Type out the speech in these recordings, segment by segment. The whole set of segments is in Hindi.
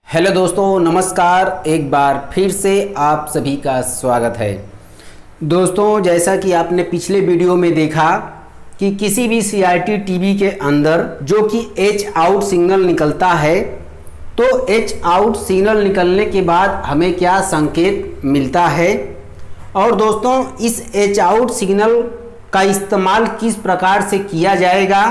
हेलो दोस्तों, नमस्कार। एक बार फिर से आप सभी का स्वागत है। दोस्तों, जैसा कि आपने पिछले वीडियो में देखा कि किसी भी CRT टीवी के अंदर जो कि एच आउट सिग्नल निकलता है, तो एच आउट सिग्नल निकलने के बाद हमें क्या संकेत मिलता है और दोस्तों इस एच आउट सिग्नल का इस्तेमाल किस प्रकार से किया जाएगा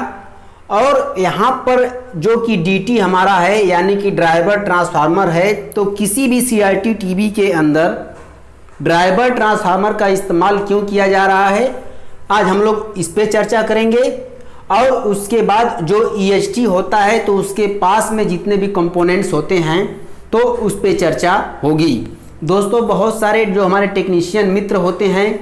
और यहाँ पर जो कि DT हमारा है यानी कि ड्राइवर ट्रांसफार्मर है, तो किसी भी CRT टीवी के अंदर ड्राइवर ट्रांसफार्मर का इस्तेमाल क्यों किया जा रहा है, आज हम लोग इस पे चर्चा करेंगे। और उसके बाद जो EST होता है तो उसके पास में जितने भी कंपोनेंट्स होते हैं तो उस पे चर्चा होगी। दोस्तों, बहुत सारे जो हमारे टेक्नीशियन मित्र होते हैं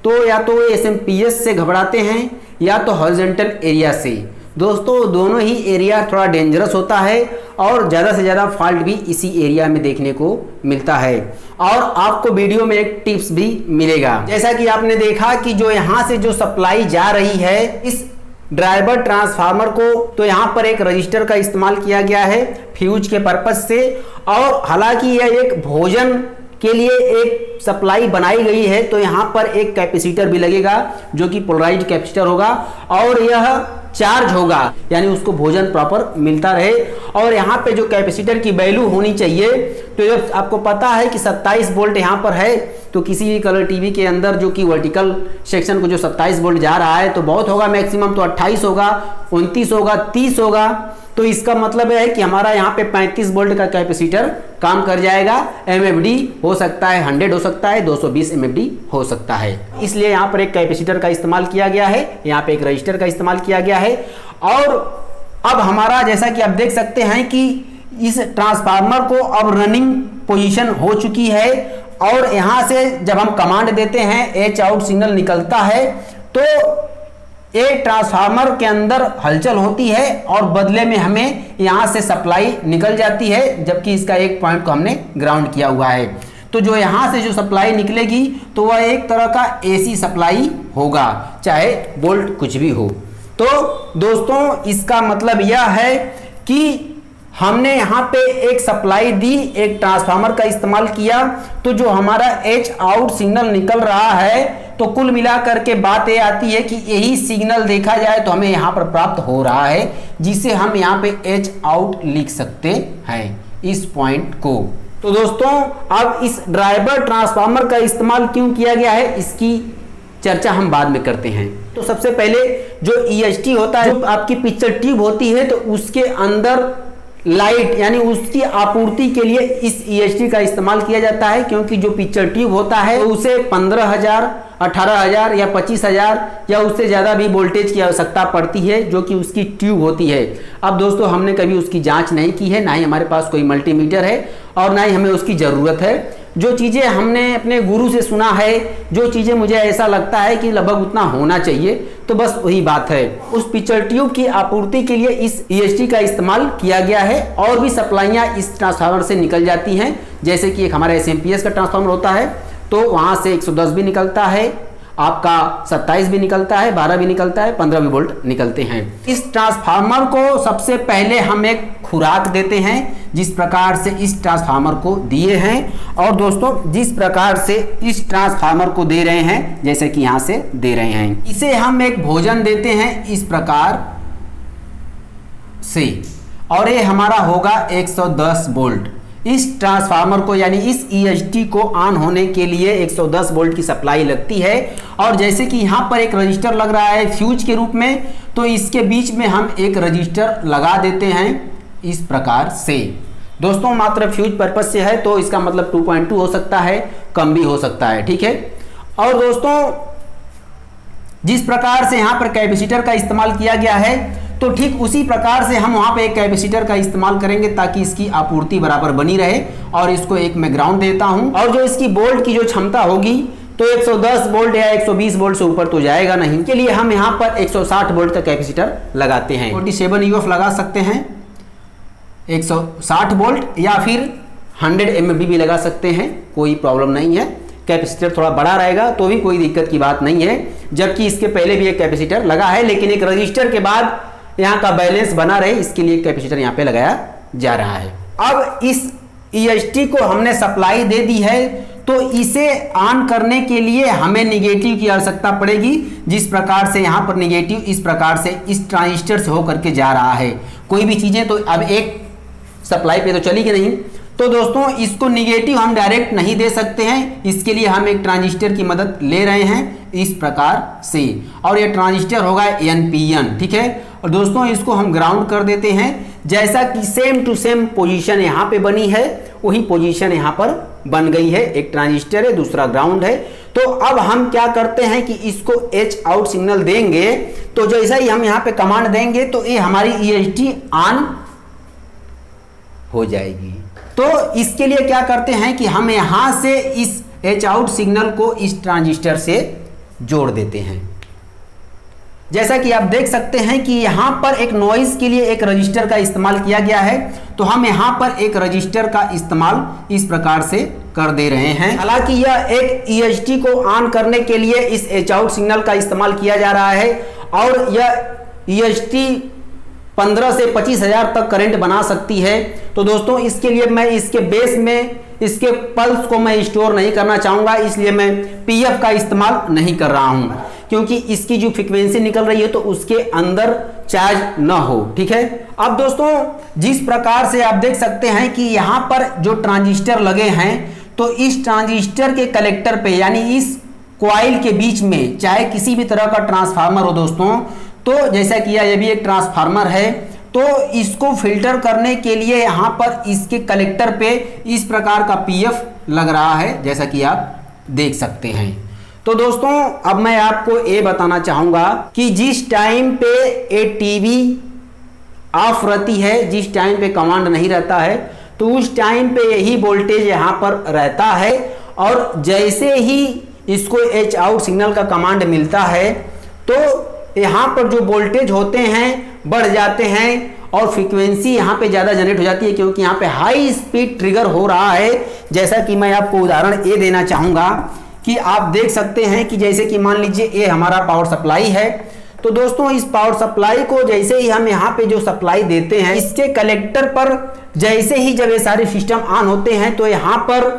तो या तो SMPS से घबराते हैं या तो हॉरिजॉन्टल एरिया से। दोस्तों, दोनों ही एरिया थोड़ा डेंजरस होता है और ज़्यादा से ज़्यादा फॉल्ट भी इसी एरिया में देखने को मिलता है। और आपको वीडियो में एक टिप्स भी मिलेगा। जैसा कि आपने देखा कि जो यहाँ से जो सप्लाई जा रही है इस ड्राइवर ट्रांसफार्मर को, तो यहाँ पर एक रजिस्टर का इस्तेमाल किया गया है फ्यूज के पर्पज से। और हालांकि यह एक भोजन के लिए एक सप्लाई बनाई गई है, तो यहाँ पर एक कैपेसिटर भी लगेगा जो कि पोलराइज्ड कैपेसिटर होगा और यह चार्ज होगा, यानी उसको भोजन प्रॉपर मिलता रहे। और यहाँ पे जो कैपेसिटर की वैल्यू होनी चाहिए, तो जब आपको पता है कि 27 वोल्ट यहाँ पर है, तो किसी भी कलर टीवी के अंदर जो कि वर्टिकल सेक्शन को जो 27 वोल्ट जा रहा है तो बहुत होगा, मैक्सिमम तो 28 होगा, 29 होगा, 30 होगा। तो इसका मतलब है कि हमारा यहाँ पे 35 वोल्ट का कैपेसिटर काम कर जाएगा। MFD हो सकता है 100 हो सकता है, 220 MFD हो सकता है। इसलिए यहाँ पर एक कैपेसिटर का इस्तेमाल किया गया है, यहाँ पे एक रजिस्टर का इस्तेमाल किया गया है। और अब हमारा जैसा कि आप देख सकते हैं कि इस ट्रांसफार्मर को अब रनिंग पोजीशन हो चुकी है और यहाँ से जब हम कमांड देते हैं एच आउट सिग्नल निकलता है, तो एक ट्रांसफार्मर के अंदर हलचल होती है और बदले में हमें यहाँ से सप्लाई निकल जाती है, जबकि इसका एक पॉइंट को हमने ग्राउंड किया हुआ है। तो जो यहाँ से जो सप्लाई निकलेगी तो वह एक तरह का AC सप्लाई होगा, चाहे वोल्ट कुछ भी हो। तो दोस्तों, इसका मतलब यह है कि हमने यहाँ पे एक सप्लाई दी, एक ट्रांसफार्मर का इस्तेमाल किया, तो जो हमारा एच आउट सिग्नल निकल रहा है, तो कुल मिलाकर के बात ये आती है कि यही सिग्नल देखा जाए तो हमें यहाँ पर प्राप्त हो रहा है, जिसे हम यहाँ पे एच आउट लिख सकते हैं इस पॉइंट को। तो दोस्तों, अब इस ड्राइवर ट्रांसफार्मर का इस्तेमाल क्यों किया गया है इसकी चर्चा हम बाद में करते हैं। तो सबसे पहले जो EST होता है, जो आपकी पिक्चर ट्यूब होती है, तो उसके अंदर लाइट यानी उसकी आपूर्ति के लिए इस EST का इस्तेमाल किया जाता है, क्योंकि जो पिक्चर ट्यूब होता है तो उसे 15,000, 18,000 या 25,000 या उससे ज़्यादा भी वोल्टेज की आवश्यकता पड़ती है, जो कि उसकी ट्यूब होती है। अब दोस्तों, हमने कभी उसकी जांच नहीं की है, ना ही हमारे पास कोई मल्टीमीटर है और ना ही हमें उसकी ज़रूरत है। जो चीज़ें हमने अपने गुरु से सुना है, जो चीज़ें मुझे ऐसा लगता है कि लगभग उतना होना चाहिए, तो बस वही बात है। उस पिक्चर ट्यूब की आपूर्ति के लिए इस EST का इस्तेमाल किया गया है। और भी सप्लाइयाँ इस ट्रांसफार्मर से निकल जाती हैं, जैसे कि एक हमारा SMPS का ट्रांसफार्मर होता है, तो वहाँ से 110 भी निकलता है, आपका 27 भी निकलता है, 12 भी निकलता है, 15 भी वोल्ट निकलते हैं। इस ट्रांसफार्मर को सबसे पहले हम एक खुराक देते हैं, जिस प्रकार से इस ट्रांसफार्मर को दिए हैं। और दोस्तों, जिस प्रकार से इस ट्रांसफार्मर को दे रहे हैं, जैसे कि यहाँ से दे रहे हैं, इसे हम एक भोजन देते हैं इस प्रकार से, और ये हमारा होगा 110 वोल्ट। इस ट्रांसफार्मर को यानी इस EST को ऑन होने के लिए 110 वोल्ट की सप्लाई लगती है। और जैसे कि यहाँ पर एक रजिस्टर लग रहा है फ्यूज के रूप में, तो इसके बीच में हम एक रजिस्टर लगा देते हैं इस प्रकार से। दोस्तों, मात्र फ्यूज पर्पज से है, तो इसका मतलब 2.2 हो सकता है, कम भी हो सकता है, ठीक है। और दोस्तों, जिस प्रकार से यहाँ पर कैपेसिटर का इस्तेमाल किया गया है, तो ठीक उसी प्रकार से हम वहाँ पे एक कैपेसिटर का इस्तेमाल करेंगे ताकि इसकी आपूर्ति बराबर बनी रहे। और इसको एक मैं ग्राउंड देता हूँ, और जो इसकी वोल्ट की जो क्षमता होगी तो 110 वोल्ट या 120 वोल्ट से ऊपर तो जाएगा नहीं। के लिए हम यहाँ पर 160 वोल्ट का कैपेसिटर लगाते हैं। 47 UF लगा सकते हैं 160 वोल्ट, या फिर 100 MFD भी लगा सकते हैं, कोई प्रॉब्लम नहीं है। कैपेसिटर थोड़ा बड़ा रहेगा तो भी कोई दिक्कत की बात नहीं है, जबकि इसके पहले भी एक कैपेसिटर लगा है, लेकिन एक रजिस्टर के बाद यहाँ का बैलेंस बना रहे इसके लिए कैपेसिटर यहाँ पे लगाया जा रहा है। अब इस EST को हमने सप्लाई दे दी है, तो इसे ऑन करने के लिए हमें निगेटिव की आवश्यकता पड़ेगी। जिस प्रकार से यहाँ पर निगेटिव इस प्रकार से इस ट्रांजिस्टर से होकर के जा रहा है। कोई भी चीज़ें तो अब एक सप्लाई पे तो चलेगी नहीं, तो दोस्तों इसको निगेटिव हम डायरेक्ट नहीं दे सकते हैं, इसके लिए हम एक ट्रांजिस्टर की मदद ले रहे हैं इस प्रकार से, और ये ट्रांजिस्टर होगा NPN, ठीक है। और दोस्तों इसको हम ग्राउंड कर देते हैं, जैसा कि सेम टू सेम पोजीशन यहाँ पे बनी है वही पोजीशन यहाँ पर बन गई है। एक ट्रांजिस्टर है, दूसरा ग्राउंड है। तो अब हम क्या करते हैं कि इसको H आउट सिग्नल देंगे, तो जैसा ही हम यहाँ पे कमांड देंगे तो ये हमारी EST ऑन हो जाएगी। तो इसके लिए क्या करते हैं कि हम यहां से इस H आउट सिग्नल को इस ट्रांजिस्टर से जोड़ देते हैं। जैसा कि आप देख सकते हैं कि यहां पर एक नॉइज के लिए एक रजिस्टर का इस्तेमाल किया गया है, तो हम यहां पर एक रजिस्टर का इस्तेमाल इस प्रकार से कर दे रहे हैं। हालांकि यह एक EST को ऑन करने के लिए इस H आउट सिग्नल का इस्तेमाल किया जा रहा है, और यह EST 15 से 25 हज़ार तक करंट बना सकती है। तो दोस्तों इसके लिए मैं इसके बेस में इसके पल्स को मैं स्टोर नहीं करना चाहूँगा, इसलिए मैं PF का इस्तेमाल नहीं कर रहा हूँ, क्योंकि इसकी जो फ्रीक्वेंसी निकल रही है तो उसके अंदर चार्ज ना हो, ठीक है। अब दोस्तों जिस प्रकार से आप देख सकते हैं कि यहाँ पर जो ट्रांजिस्टर लगे हैं, तो इस ट्रांजिस्टर के कलेक्टर पे यानी इस कॉइल के बीच में चाहे किसी भी तरह का ट्रांसफार्मर हो दोस्तों, तो जैसा कि यह भी एक ट्रांसफार्मर है, तो इसको फिल्टर करने के लिए यहाँ पर इसके कलेक्टर पे इस प्रकार का PF लग रहा है, जैसा कि आप देख सकते हैं। तो दोस्तों अब मैं आपको ये बताना चाहूँगा कि जिस टाइम पे ये टीवी ऑफ रहती है, जिस टाइम पे कमांड नहीं रहता है, तो उस टाइम पे यही वोल्टेज यहाँ पर रहता है, और जैसे ही इसको H आउट सिग्नल का कमांड मिलता है तो यहाँ पर जो वोल्टेज होते हैं बढ़ जाते हैं और फ्रीक्वेंसी यहाँ पे ज़्यादा जनरेट हो जाती है, क्योंकि यहाँ पे हाई स्पीड ट्रिगर हो रहा है। जैसा कि मैं आपको उदाहरण ये देना चाहूँगा कि आप देख सकते हैं कि जैसे कि मान लीजिए ये हमारा पावर सप्लाई है, तो दोस्तों इस पावर सप्लाई को जैसे ही हम यहाँ पे जो सप्लाई देते हैं, इसके कलेक्टर पर जैसे ही जब ये सारे सिस्टम ऑन होते हैं, तो यहाँ पर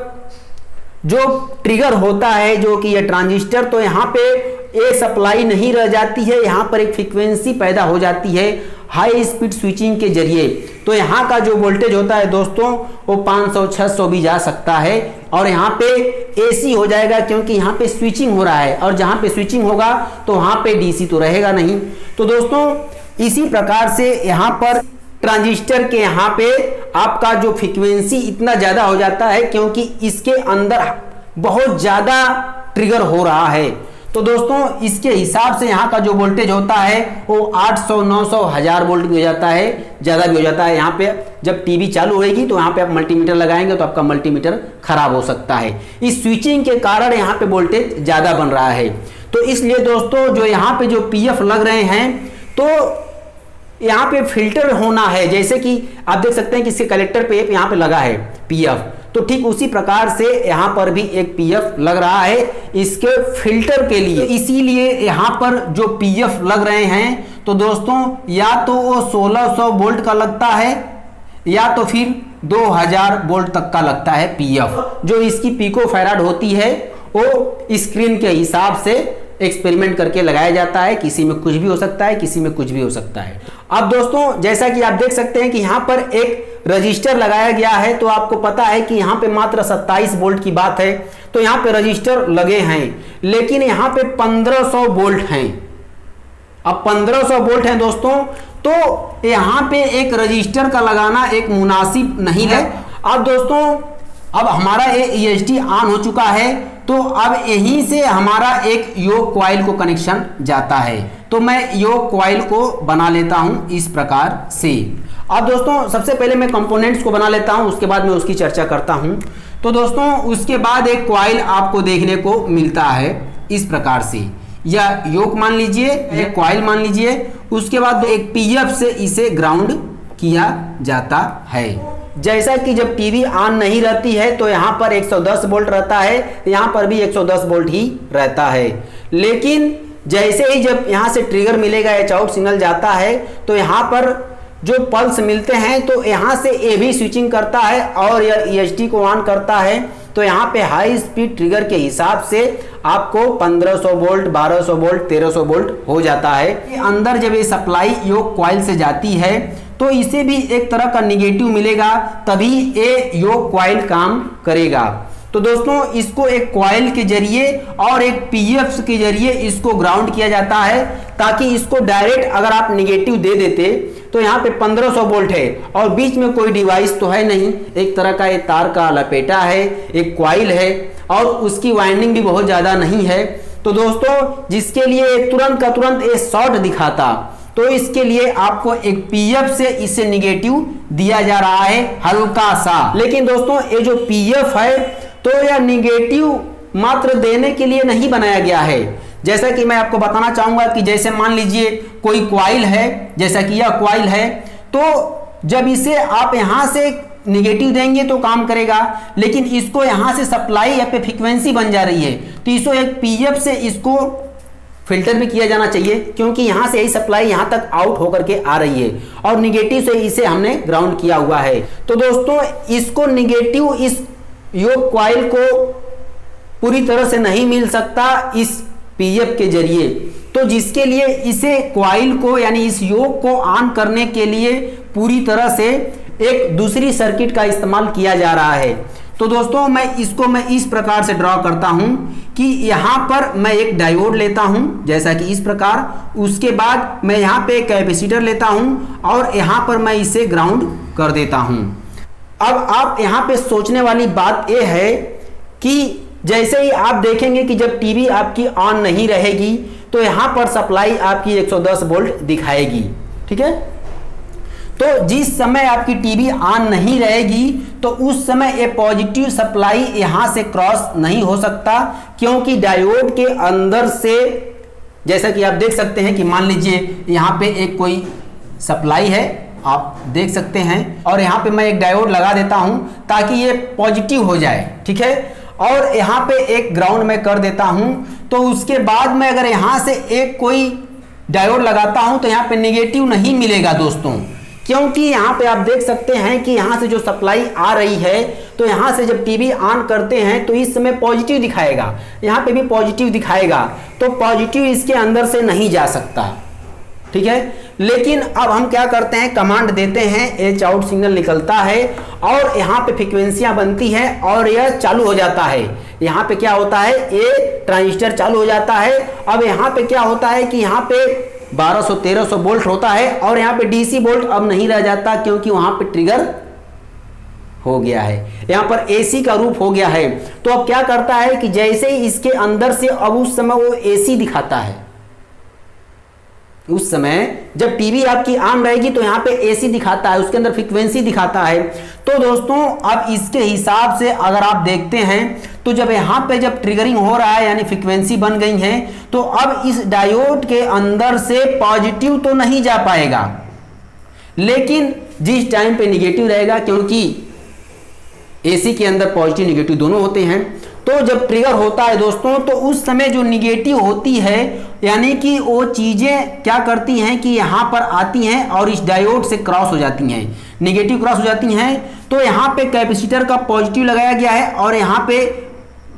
जो ट्रिगर होता है जो कि ये ट्रांजिस्टर, तो यहाँ पे ये सप्लाई नहीं रह जाती है, यहाँ पर एक फ्रीक्वेंसी पैदा हो जाती है हाई स्पीड स्विचिंग के जरिए। तो यहाँ का जो वोल्टेज होता है दोस्तों वो 500-600 भी जा सकता है, और यहाँ पे AC हो जाएगा, क्योंकि यहाँ पे स्विचिंग हो रहा है, और जहाँ पे स्विचिंग होगा तो वहाँ पे DC तो रहेगा नहीं। तो दोस्तों इसी प्रकार से यहाँ पर ट्रांजिस्टर के यहाँ पे आपका जो फ्रीक्वेंसी इतना ज़्यादा हो जाता है, क्योंकि इसके अंदर बहुत ज़्यादा ट्रिगर हो रहा है। तो दोस्तों इसके हिसाब से यहाँ का जो वोल्टेज होता है वो 800, 900, 1000 वोल्ट भी हो जाता है, ज़्यादा भी हो जाता है। यहाँ पे जब टीवी चालू होएगी तो यहाँ पे आप मल्टीमीटर लगाएंगे तो आपका मल्टीमीटर खराब हो सकता है। इस स्विचिंग के कारण यहाँ पे वोल्टेज ज़्यादा बन रहा है। तो इसलिए दोस्तों जो यहाँ पे जो PF लग रहे हैं, तो यहाँ पे फिल्टर होना है, जैसे कि आप देख सकते हैं कि इसके कलेक्टर पे यहाँ पे लगा है PF, तो ठीक उसी प्रकार से यहाँ पर भी एक PF लग रहा है इसके फिल्टर के लिए। इसीलिए यहाँ पर जो PF लग रहे हैं, तो दोस्तों या तो वो 1600 वोल्ट का लगता है या तो फिर 2000 वोल्ट तक का लगता है PF। जो इसकी पिको फैराड होती है वो स्क्रीन के हिसाब से एक्सपेरिमेंट करके लगाया जाता है, किसी में कुछ भी हो सकता है, किसी में कुछ भी हो सकता है। अब दोस्तों जैसा कि आप देख सकते हैं कि यहाँ पर एक रजिस्टर लगाया गया है, तो आपको पता है कि यहाँ पे मात्र 27 वोल्ट की बात है, तो यहाँ पे रजिस्टर लगे हैं, लेकिन यहाँ पे 1500 वोल्ट हैं। अब 1500 वोल्ट हैं दोस्तों, तो यहाँ पे एक रजिस्टर का लगाना एक मुनासिब नहीं है। अब दोस्तों अब हमारा ये EST ऑन हो चुका है, तो अब यहीं से हमारा एक योक कॉइल को कनेक्शन जाता है। तो मैं योक कॉइल को बना लेता हूं इस प्रकार से। अब दोस्तों सबसे पहले मैं कंपोनेंट्स को बना लेता हूं, उसके बाद मैं उसकी चर्चा करता हूं। तो दोस्तों उसके बाद एक कॉइल आपको देखने को मिलता है इस प्रकार से, या योक मान लीजिए, एक कॉइल मान लीजिए। उसके बाद एक PF से इसे ग्राउंड किया जाता है। जैसा कि जब टीवी ऑन नहीं रहती है तो यहाँ पर 110 वोल्ट रहता है, यहाँ पर भी 110 वोल्ट ही रहता है। लेकिन जैसे ही जब यहाँ से ट्रिगर मिलेगा, H आउट सिग्नल जाता है, तो यहाँ पर जो पल्स मिलते हैं तो यहाँ से ये भी स्विचिंग करता है और यह ESD को ऑन करता है। तो यहाँ पे हाई स्पीड ट्रिगर के हिसाब से आपको 1500 वोल्ट, 1200 वोल्ट, 1300 वोल्ट हो जाता है। अंदर जब ये सप्लाई योक कॉइल से जाती है तो इसे भी एक तरह का निगेटिव मिलेगा, तभी ये योक कॉइल काम करेगा। तो दोस्तों इसको एक कॉइल के जरिए और एक पीएफ के जरिए इसको ग्राउंड किया जाता है, ताकि इसको डायरेक्ट अगर आप निगेटिव दे देते तो यहाँ पे 1500 वोल्ट है और बीच में कोई डिवाइस तो है नहीं, एक तरह का ये तार का लपेटा है, एक कॉइल है और उसकी वाइंडिंग भी बहुत ज़्यादा नहीं है। तो दोस्तों जिसके लिए तुरंत का तुरंत ये शॉर्ट दिखाता, तो इसके लिए आपको एक पीएफ से इसे निगेटिव दिया जा रहा है हल्का सा। लेकिन दोस्तों ये जो पीएफ है तो यह निगेटिव मात्र देने के लिए नहीं बनाया गया है। जैसा कि मैं आपको बताना चाहूंगा कि जैसे मान लीजिए कोई कॉइल है, जैसा कि यह कॉइल है, तो जब इसे आप यहां से निगेटिव देंगे तो काम करेगा, लेकिन इसको यहां से सप्लाई या पे फ्रीक्वेंसी बन जा रही है, तो इसको एक पीएफ से इसको फिल्टर भी किया जाना चाहिए, क्योंकि यहां से यही सप्लाई यहां तक आउट होकर के आ रही है और निगेटिव से इसे हमने ग्राउंड किया हुआ है। तो दोस्तों इसको निगेटिव इस योक कॉइल को पूरी तरह से नहीं मिल सकता इस पीएफ के जरिए, तो जिसके लिए इसे कॉइल को यानी इस योक को ऑन करने के लिए पूरी तरह से एक दूसरी सर्किट का इस्तेमाल किया जा रहा है। तो दोस्तों मैं इस प्रकार से ड्रॉ करता हूं कि यहां पर मैं एक डायोड लेता हूं जैसा कि इस प्रकार, उसके बाद मैं यहां पे कैपेसिटर लेता हूं और यहां पर मैं इसे ग्राउंड कर देता हूं। अब आप यहां पे सोचने वाली बात यह है कि जैसे ही आप देखेंगे कि जब टीवी आपकी ऑन नहीं रहेगी तो यहां पर सप्लाई आपकी 110 वोल्ट दिखाएगी, ठीक है। तो जिस समय आपकी टीवी ऑन नहीं रहेगी तो उस समय ये पॉजिटिव सप्लाई यहां से क्रॉस नहीं हो सकता, क्योंकि डायोड के अंदर से जैसा कि आप देख सकते हैं कि मान लीजिए यहां पे एक कोई सप्लाई है, आप देख सकते हैं, और यहां पे मैं एक डायोड लगा देता हूं ताकि ये पॉजिटिव हो जाए, ठीक है। और यहां पे एक ग्राउंड में कर देता हूं, तो उसके बाद में अगर यहां से एक कोई डायोड लगाता हूं तो यहां पे नेगेटिव नहीं मिलेगा दोस्तों, क्योंकि यहां पे आप देख सकते हैं कि यहां से जो सप्लाई आ रही है तो यहां से जब टीवी ऑन करते हैं तो इस समय पॉजिटिव दिखाएगा, यहां पे भी पॉजिटिव दिखाएगा, तो पॉजिटिव इसके अंदर से नहीं जा सकता, ठीक है। लेकिन अब हम क्या करते हैं, कमांड देते हैं, एच आउट सिग्नल निकलता है और यहाँ पे फ्रीक्वेंसियां बनती है और यह चालू हो जाता है। यहाँ पे क्या होता है, ये ट्रांजिस्टर चालू हो जाता है। अब यहाँ पे क्या होता है कि यहाँ पे 1200-1300 वोल्ट होता है और यहाँ पे डीसी वोल्ट अब नहीं रह जाता, क्योंकि वहां पे ट्रिगर हो गया है, यहाँ पर एसी का रूप हो गया है। तो अब क्या करता है कि जैसे ही इसके अंदर से अब उस समय वो एसी दिखाता है, उस समय जब टीवी आपकी ऑन रहेगी तो यहाँ पे एसी दिखाता है, उसके अंदर फ्रीक्वेंसी दिखाता है। तो दोस्तों अब इसके हिसाब से अगर आप देखते हैं तो जब यहाँ पे जब ट्रिगरिंग हो रहा है यानी फ्रीक्वेंसी बन गई है, तो अब इस डायोड के अंदर से पॉजिटिव तो नहीं जा पाएगा, लेकिन जिस टाइम पे निगेटिव रहेगा, क्योंकि एसी के अंदर पॉजिटिव निगेटिव दोनों होते हैं, तो जब ट्रिगर होता है दोस्तों तो उस समय जो निगेटिव होती है यानी कि वो चीजें क्या करती हैं कि यहां पर आती हैं और इस डायोड से क्रॉस हो जाती हैं, निगेटिव क्रॉस हो जाती हैं। तो यहां पे कैपेसिटर का पॉजिटिव लगाया गया है और यहां पे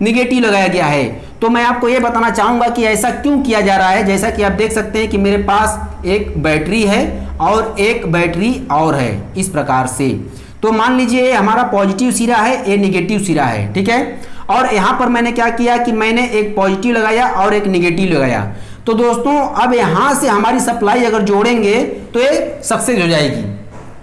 निगेटिव लगाया गया है। तो मैं आपको ये बताना चाहूंगा कि ऐसा क्यों किया जा रहा है। जैसा कि आप देख सकते हैं कि मेरे पास एक बैटरी है और एक बैटरी और है इस प्रकार से। तो मान लीजिए हमारा पॉजिटिव सिरा है, ये निगेटिव सिरा है, ठीक है। और यहां पर मैंने क्या किया कि मैंने एक पॉजिटिव लगाया और एक निगेटिव लगाया। तो दोस्तों अब यहां से हमारी सप्लाई अगर जोड़ेंगे तो ये सक्सेस हो जाएगी,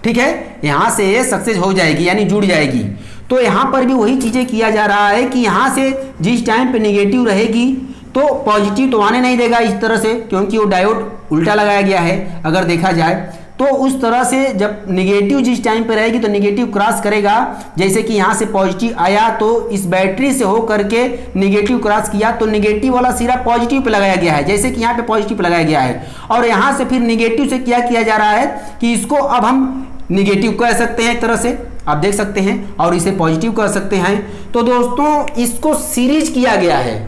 ठीक है, यहां से ये सक्सेस हो जाएगी यानी जुड़ जाएगी। तो यहां पर भी वही चीजें किया जा रहा है कि यहां से जिस टाइम पे निगेटिव रहेगी तो पॉजिटिव तो आने नहीं देगा इस तरह से, क्योंकि वो डायोड उल्टा लगाया गया है अगर देखा जाए। तो उस तरह से जब निगेटिव जिस टाइम पे रहेगी तो निगेटिव क्रॉस करेगा, जैसे कि यहाँ से पॉजिटिव आया तो इस बैटरी से हो करके निगेटिव क्रॉस किया तो निगेटिव वाला सिरा पॉजिटिव पे लगाया गया है, जैसे कि यहाँ पे पॉजिटिव पे लगाया गया है। और यहाँ से फिर निगेटिव से क्या किया जा रहा है कि इसको अब हम निगेटिव कह सकते हैं एक तरह से, आप देख सकते हैं, और इसे पॉजिटिव कह सकते हैं। तो दोस्तों इसको सीरीज किया गया है,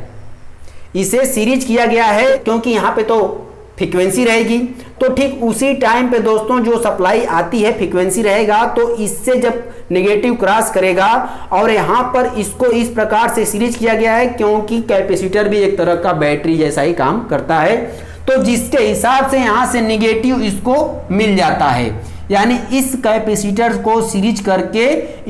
इसे सीरीज किया गया है, क्योंकि यहाँ पे तो फ्रीक्वेंसी रहेगी। तो ठीक उसी टाइम पे दोस्तों जो सप्लाई आती है फ्रीक्वेंसी रहेगा, तो इससे जब नेगेटिव क्रॉस करेगा और यहाँ पर इसको इस प्रकार से सीरीज किया गया है, क्योंकि कैपेसिटर भी एक तरह का बैटरी जैसा ही काम करता है, तो जिसके हिसाब से यहाँ से नेगेटिव इसको मिल जाता है। यानी इस कैपेसिटर को सीरीज करके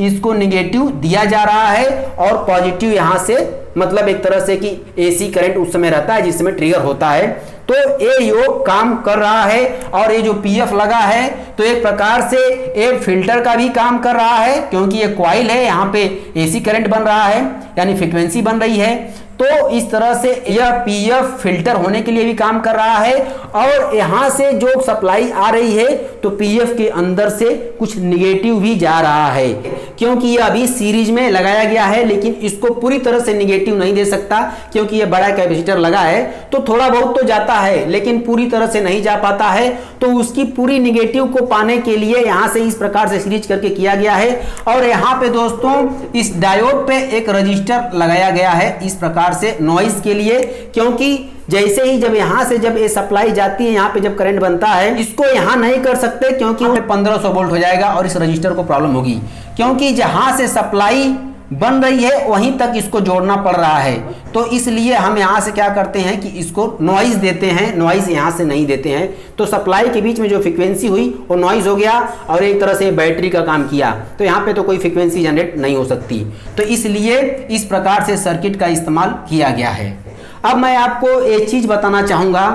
इसको नेगेटिव दिया जा रहा है और पॉजिटिव यहाँ से मतलब एक तरह से कि एसी करंट उस समय रहता है जिस समय ट्रिगर होता है। तो ये योग काम कर रहा है और ये जो पीएफ लगा है तो एक प्रकार से ये फिल्टर का भी काम कर रहा है, क्योंकि ये कॉइल है, यहाँ पे एसी करंट बन रहा है यानी फ्रीक्वेंसी बन रही है। तो इस तरह से यह पीएफ फिल्टर होने के लिए भी काम कर रहा है और यहां से जो सप्लाई आ रही है तो पीएफ के अंदर से कुछ निगेटिव भी जा रहा है, क्योंकि यह अभी सीरीज में लगाया गया है, लेकिन इसको पूरी तरह से निगेटिव नहीं दे सकता क्योंकि यह बड़ा कैपेसिटर लगा है। तो थोड़ा बहुत तो जाता है लेकिन पूरी तरह से नहीं जा पाता है, तो उसकी पूरी निगेटिव को पाने के लिए यहां से इस प्रकार से सीरीज करके किया गया है। और यहां पे दोस्तों इस डायोड पे एक रजिस्टर लगाया गया है इस प्रकार से नॉइज के लिए, क्योंकि जैसे ही जब यहां से जब ये सप्लाई जाती है, यहां पे जब करंट बनता है, इसको यहां नहीं कर सकते क्योंकि 1500 वोल्ट हो जाएगा और इस रजिस्टर को प्रॉब्लम होगी, क्योंकि जहां से सप्लाई बन रही है वहीं तक इसको जोड़ना पड़ रहा है। तो इसलिए हम यहां से क्या करते हैं कि इसको नॉइज देते हैं, नॉइज यहां से नहीं देते हैं। तो सप्लाई के बीच में जो फ्रीक्वेंसी हुई वो नॉइज हो गया और एक तरह से बैटरी का काम किया, तो यहां पे तो कोई फ्रीक्वेंसी जनरेट नहीं हो सकती। तो इसलिए इस प्रकार से सर्किट का इस्तेमाल किया गया है। अब मैं आपको एक चीज बताना चाहूंगा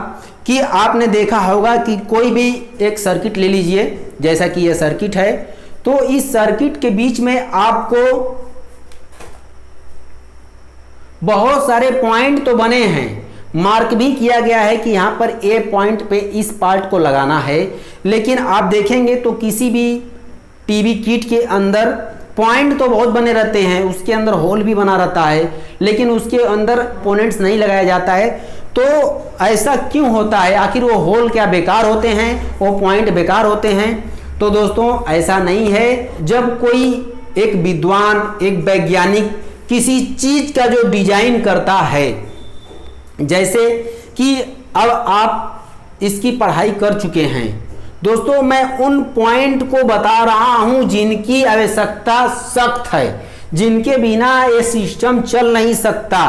कि आपने देखा होगा कि कोई भी एक सर्किट ले लीजिए, जैसा कि यह सर्किट है, तो इस सर्किट के बीच में आपको बहुत सारे पॉइंट तो बने हैं, मार्क भी किया गया है कि यहां पर ए पॉइंट पे इस पार्ट को लगाना है, लेकिन आप देखेंगे तो किसी भी टीवी किट के अंदर पॉइंट तो बहुत बने रहते हैं, उसके अंदर होल भी बना रहता है, लेकिन उसके अंदर कंपोनेंट्स नहीं लगाया जाता है। तो ऐसा क्यों होता है? आखिर वो होल क्या बेकार होते हैं, वो पॉइंट बेकार होते हैं? तो दोस्तों ऐसा नहीं है। जब कोई एक विद्वान, एक वैज्ञानिक किसी चीज का जो डिजाइन करता है, जैसे कि अब आप इसकी पढ़ाई कर चुके हैं दोस्तों, मैं उन पॉइंट को बता रहा हूं जिनकी आवश्यकता सख्त है, जिनके बिना ये सिस्टम चल नहीं सकता।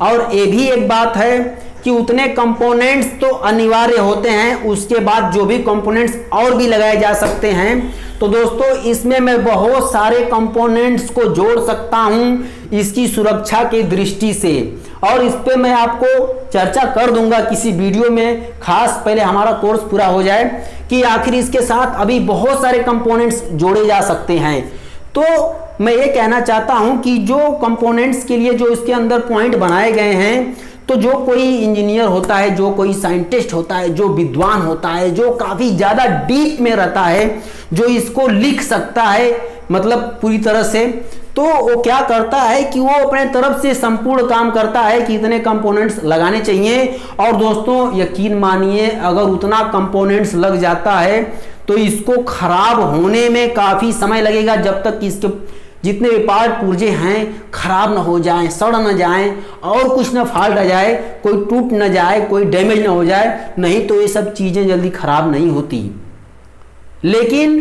और ये भी एक बात है कि उतने कंपोनेंट्स तो अनिवार्य होते हैं, उसके बाद जो भी कंपोनेंट्स और भी लगाए जा सकते हैं। तो दोस्तों इसमें मैं बहुत सारे कंपोनेंट्स को जोड़ सकता हूं इसकी सुरक्षा की दृष्टि से, और इस पे मैं आपको चर्चा कर दूंगा किसी वीडियो में खास, पहले हमारा कोर्स पूरा हो जाए, कि आखिर इसके साथ अभी बहुत सारे कंपोनेंट्स जोड़े जा सकते हैं। तो मैं ये कहना चाहता हूं कि जो कंपोनेंट्स के लिए जो इसके अंदर पॉइंट बनाए गए हैं, तो जो कोई इंजीनियर होता है, जो कोई साइंटिस्ट होता है, जो विद्वान होता है, जो काफी ज्यादा डीप में रहता है, जो इसको लिख सकता है मतलब पूरी तरह से, तो वो क्या करता है कि वो अपने तरफ से संपूर्ण काम करता है कि इतने कंपोनेंट्स लगाने चाहिए। और दोस्तों यकीन मानिए, अगर उतना कंपोनेंट्स लग जाता है तो इसको खराब होने में काफी समय लगेगा, जब तक कि इसके जितने भी पार्ट पुर्जे हैं खराब ना हो जाएं, सड़ ना जाएं, और कुछ ना फॉल्ट आ जाए, कोई टूट ना जाए, कोई डैमेज ना हो जाए, नहीं तो ये सब चीजें जल्दी खराब नहीं होती। लेकिन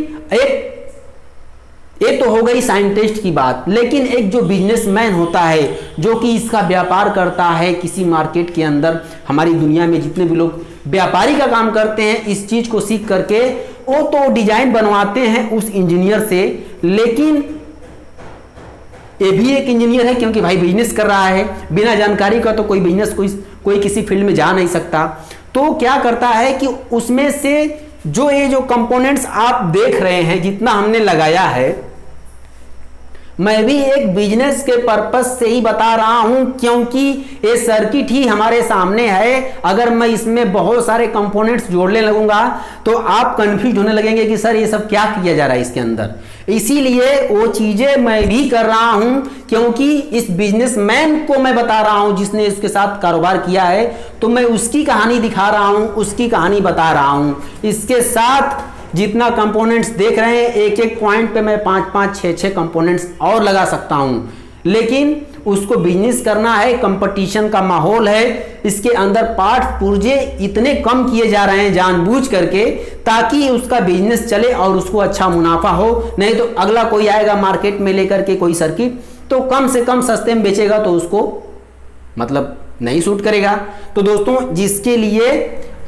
ये तो हो गई साइंटिस्ट की बात, लेकिन एक जो बिजनेसमैन होता है, जो कि इसका व्यापार करता है किसी मार्केट के अंदर, हमारी दुनिया में जितने भी लोग व्यापारी का काम करते हैं इस चीज को सीख करके, वो तो डिजाइन बनवाते हैं उस इंजीनियर से, लेकिन ये भी एक इंजीनियर है क्योंकि भाई बिजनेस कर रहा है, बिना जानकारी का तो कोई बिजनेस कोई किसी फील्ड में जा नहीं सकता। तो क्या करता है कि उसमें से जो ये जो कंपोनेंट्स आप देख रहे हैं, जितना हमने लगाया है, मैं भी एक बिजनेस के पर्पस से ही बता रहा हूं, क्योंकि ये सर्किट ही हमारे सामने है। अगर मैं इसमें बहुत सारे कंपोनेंट्स जोड़ने लगूंगा तो आप कंफ्यूज होने लगेंगे कि सर ये सब क्या किया जा रहा है इसके अंदर। इसीलिए वो चीजें मैं भी कर रहा हूं, क्योंकि इस बिजनेसमैन को मैं बता रहा हूं जिसने इसके साथ कारोबार किया है, तो मैं उसकी कहानी दिखा रहा हूं, उसकी कहानी बता रहा हूं। इसके साथ जितना कंपोनेंट्स देख रहे हैं, एक एक पॉइंट पे मैं 5-5, 6-6 कंपोनेंट्स और लगा सकता हूं, लेकिन उसको बिजनेस करना है, कंपटीशन का माहौल है, इसके अंदर पार्ट पुर्जे इतने कम किए जा रहे हैं जानबूझ करके ताकि उसका बिजनेस चले और उसको अच्छा मुनाफा हो। नहीं तो अगला कोई आएगा मार्केट में लेकर के कोई सर्किट, तो कम से कम सस्ते में बेचेगा तो उसको मतलब नहीं सूट करेगा। तो दोस्तों जिसके लिए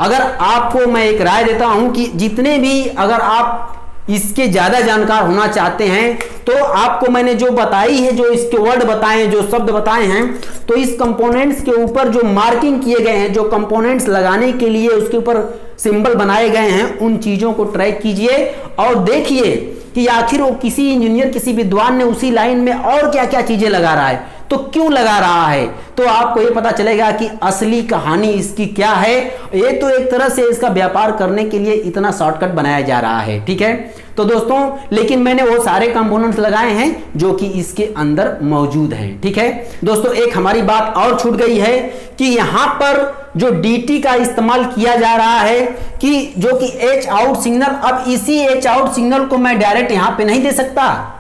अगर आपको मैं एक राय देता हूं कि जितने भी अगर आप इसके ज्यादा जानकार होना चाहते हैं तो आपको मैंने जो बताई है, जो इसके वर्ड बताए हैं, जो शब्द बताए हैं, तो इस कंपोनेंट्स के ऊपर जो मार्किंग किए गए हैं, जो कंपोनेंट्स लगाने के लिए उसके ऊपर सिंबल बनाए गए हैं, उन चीजों को ट्रैक कीजिए और देखिए कि आखिर वो किसी इंजीनियर, किसी विद्वान ने उसी लाइन में और क्या क्या चीजें लगा रहा है, तो क्यों लगा रहा है, तो आपको ये पता चलेगा कि असली कहानी इसकी क्या है। ये तो एक तरह से इसका व्यापार करने के लिए इतना शॉर्टकट बनाया जा रहा है, ठीक है। तो दोस्तों लेकिन मैंने वो सारे कंपोनेंट्स लगाए हैं जो कि इसके अंदर मौजूद हैं, ठीक है। दोस्तों एक हमारी बात और छूट गई है कि यहां पर जो डीटी का इस्तेमाल किया जा रहा है कि जो कि एच आउट सिग्नल, अब इसी एच आउट सिग्नल को मैं डायरेक्ट यहां पे नहीं दे सकता,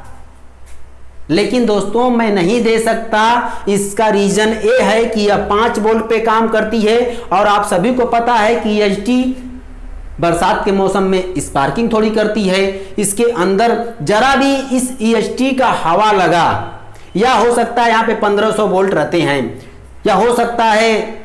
लेकिन दोस्तों मैं नहीं दे सकता। इसका रीजन ये है कि यह 5 वोल्ट पे काम करती है और आप सभी को पता है कि ईएचटी बरसात के मौसम में स्पार्किंग थोड़ी करती है। इसके अंदर जरा भी इस ईएचटी का हवा लगा, या हो सकता है यहाँ पे 1500 वोल्ट रहते हैं, या हो सकता है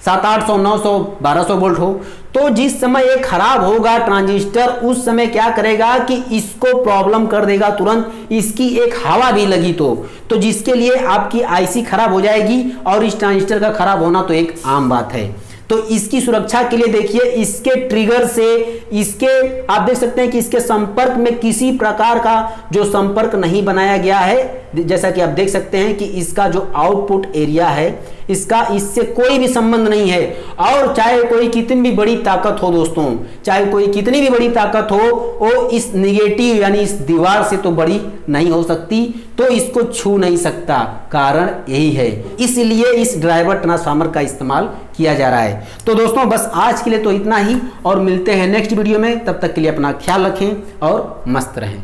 700, 800, 900, 1200 वोल्ट हो, तो जिस समय ये खराब होगा ट्रांजिस्टर, उस समय क्या करेगा कि इसको प्रॉब्लम कर देगा तुरंत। इसकी एक हवा भी लगी तो जिसके लिए आपकी आईसी खराब हो जाएगी और इस ट्रांजिस्टर का खराब होना तो एक आम बात है। तो इसकी सुरक्षा के लिए देखिए इसके ट्रिगर से, इसके आप देख सकते हैं कि इसके संपर्क में किसी प्रकार का जो संपर्क नहीं बनाया गया है। जैसा कि आप देख सकते हैं कि इसका जो आउटपुट एरिया है इसका इससे कोई भी संबंध नहीं है। और चाहे कोई कितनी भी बड़ी ताकत हो दोस्तों, चाहे कोई कितनी भी बड़ी ताकत हो, वो इस निगेटिव यानी इस दीवार से तो बड़ी नहीं हो सकती, तो इसको छू नहीं सकता। कारण यही है, इसलिए इस ड्राइवर ट्रांसफार्मर का इस्तेमाल किया जा रहा है। तो दोस्तों बस आज के लिए तो इतना ही, और मिलते हैं नेक्स्ट वीडियो में। तब तक के लिए अपना ख्याल रखें और मस्त रहें।